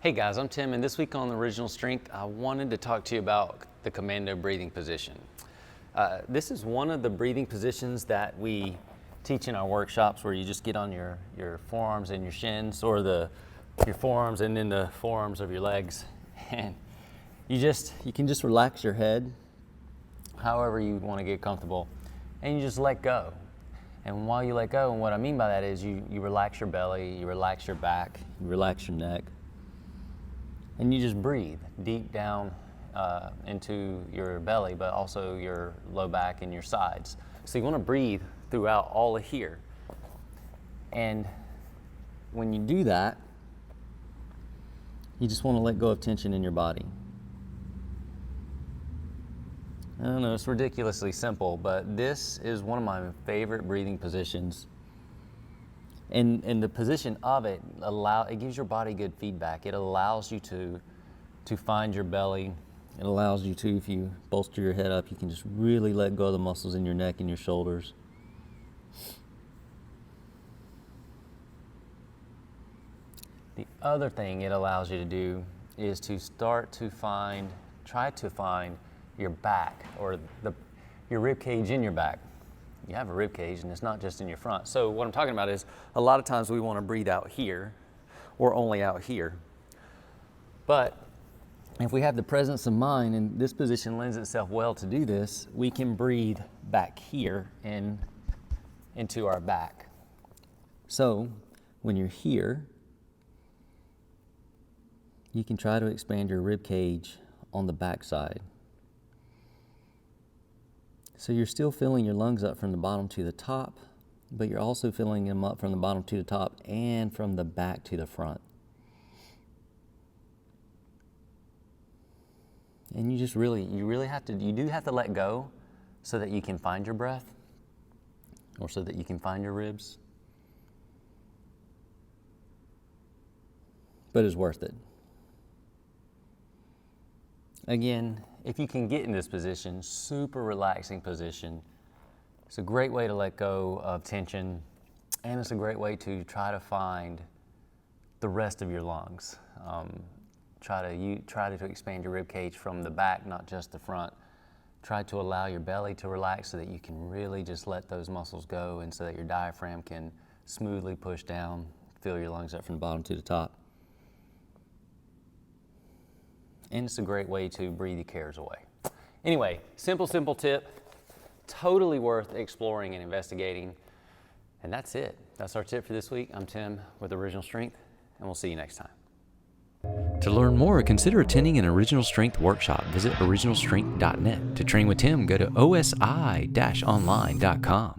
Hey guys, I'm Tim, and this week on Original Strength, I wanted to talk to you about the Commando breathing position. This is one of the breathing positions that we teach in our workshops, where you just get on your forearms and your shins, or your forearms and then the forearms of your legs, and you can just relax your head however you want to get comfortable, and you just let go. And while you let go, and what I mean by that is you relax your belly, you relax your back, you relax your neck, and you just breathe deep down into your belly, but also your low back and your sides. So you want to breathe throughout all of here. And when you do that, you just want to let go of tension in your body. I don't know, it's ridiculously simple, but this is one of my favorite breathing positions. And the position of it gives your body good feedback. It allows you to find your belly. It allows you to, if you bolster your head up, you can just really let go of the muscles in your neck and your shoulders. The other thing it allows you to do is to try to find your back, or your rib cage in your back. You have a rib cage, and it's not just in your front. So what I'm talking about is, a lot of times we want to breathe out here or only out here. But if we have the presence of mind, and this position lends itself well to do this, we can breathe back here and into our back. So when you're here, you can try to expand your rib cage on the back side. So you're still filling your lungs up from the bottom to the top, but you're also filling them up from the bottom to the top and from the back to the front. And you do have to let go so that you can find your breath, or so that you can find your ribs. But it's worth it. Again, if you can get in this position, super relaxing position, it's a great way to let go of tension, and it's a great way to try to find the rest of your lungs. Try to expand your rib cage from the back, not just the front. Try to allow your belly to relax so that you can really just let those muscles go, and so that your diaphragm can smoothly push down, fill your lungs up from the bottom to the top. And it's a great way to breathe your cares away. Anyway, simple tip, totally worth exploring and investigating. And that's it. That's our tip for this week. I'm Tim with Original Strength, and we'll see you next time. To learn more, consider attending an Original Strength workshop. Visit originalstrength.net. To train with Tim, go to osi-online.com.